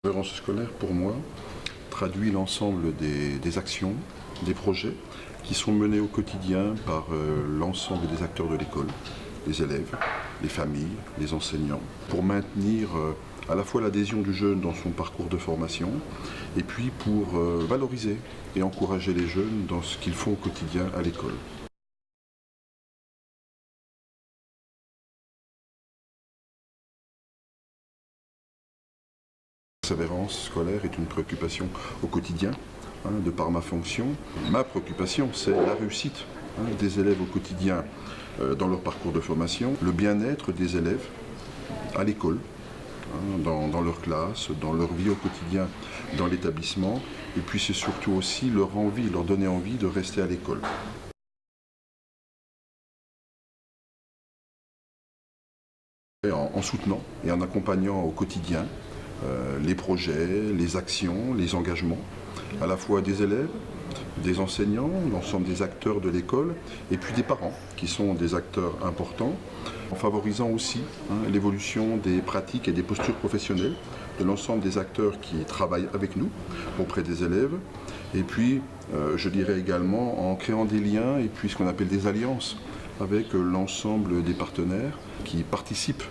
La persévérance scolaire, pour moi, traduit l'ensemble des actions, des projets qui sont menés au quotidien par l'ensemble des acteurs de l'école, les élèves, les familles, les enseignants, pour maintenir à la fois l'adhésion du jeune dans son parcours de formation et puis pour valoriser et encourager les jeunes dans ce qu'ils font au quotidien à l'école. La persévérance scolaire est une préoccupation au quotidien, de par ma fonction. Ma préoccupation, c'est la réussite des élèves au quotidien dans leur parcours de formation, le bien-être des élèves à l'école, dans leur classe, dans leur vie au quotidien, dans l'établissement, et puis c'est surtout aussi leur donner envie de rester à l'école. En soutenant et en accompagnant au quotidien les projets, les actions, les engagements, à la fois des élèves, des enseignants, l'ensemble des acteurs de l'école, et puis des parents, qui sont des acteurs importants, en favorisant aussi l'évolution des pratiques et des postures professionnelles de l'ensemble des acteurs qui travaillent avec nous, auprès des élèves, et puis, je dirais également, en créant des liens et puis ce qu'on appelle des alliances avec l'ensemble des partenaires qui participent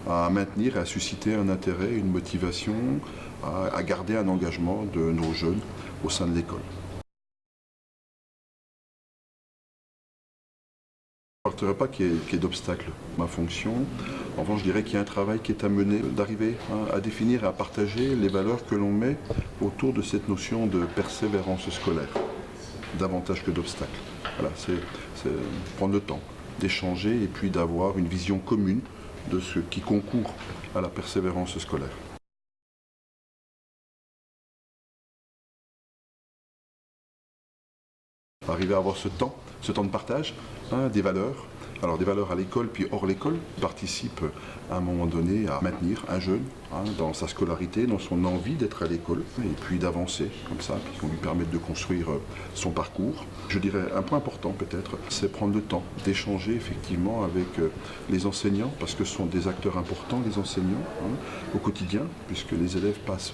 à maintenir et à susciter un intérêt, une motivation, à garder un engagement de nos jeunes au sein de l'école. Je ne partirai pas qu'il y ait d'obstacles à ma fonction. En revanche, je dirais qu'il y a un travail qui est à mener, d'arriver à définir et à partager les valeurs que l'on met autour de cette notion de persévérance scolaire, davantage que d'obstacles. Voilà, c'est prendre le temps d'échanger et puis d'avoir une vision commune de ce qui concourt à la persévérance scolaire. Arriver à avoir ce temps de partage, des valeurs, alors des valeurs à l'école puis hors l'école, participent à un moment donné à maintenir un jeune dans sa scolarité, dans son envie d'être à l'école, et puis d'avancer comme ça, puis qu'on lui permette de construire son parcours. Je dirais un point important peut-être, c'est prendre le temps d'échanger effectivement avec les enseignants, parce que ce sont des acteurs importants, les enseignants, au quotidien, puisque les élèves passent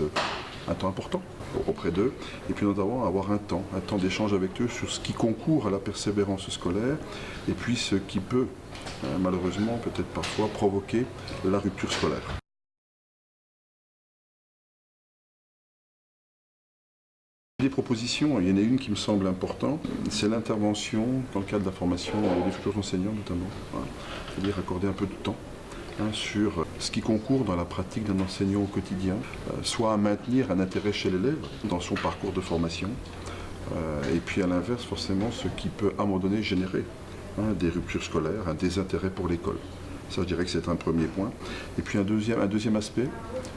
un temps important auprès d'eux, et puis notamment avoir un temps d'échange avec eux sur ce qui concourt à la persévérance scolaire, et puis ce qui peut, malheureusement, peut-être parfois provoquer la rupture scolaire. Des propositions, il y en a une qui me semble importante, c'est l'intervention dans le cadre de la formation des futurs enseignants notamment, c'est-à-dire accorder un peu de temps sur ce qui concourt dans la pratique d'un enseignant au quotidien, soit à maintenir un intérêt chez l'élève dans son parcours de formation, et puis à l'inverse forcément ce qui peut à un moment donné générer des ruptures scolaires, un désintérêt pour l'école. Ça, je dirais que c'est un premier point. Et puis un deuxième aspect,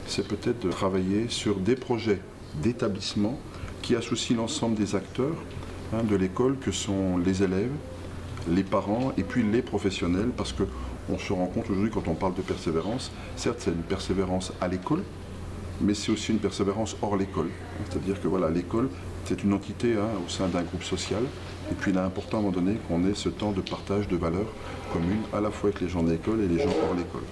c'est peut-être de travailler sur des projets d'établissement qui associent l'ensemble des acteurs de l'école, que sont les élèves, les parents et puis les professionnels, parce que on se rend compte aujourd'hui, quand on parle de persévérance, certes c'est une persévérance à l'école, mais c'est aussi une persévérance hors l'école. C'est-à-dire que voilà, l'école, c'est une entité au sein d'un groupe social, et puis il est important à un moment donné qu'on ait ce temps de partage de valeurs communes, à la fois avec les gens de l'école et les gens hors l'école.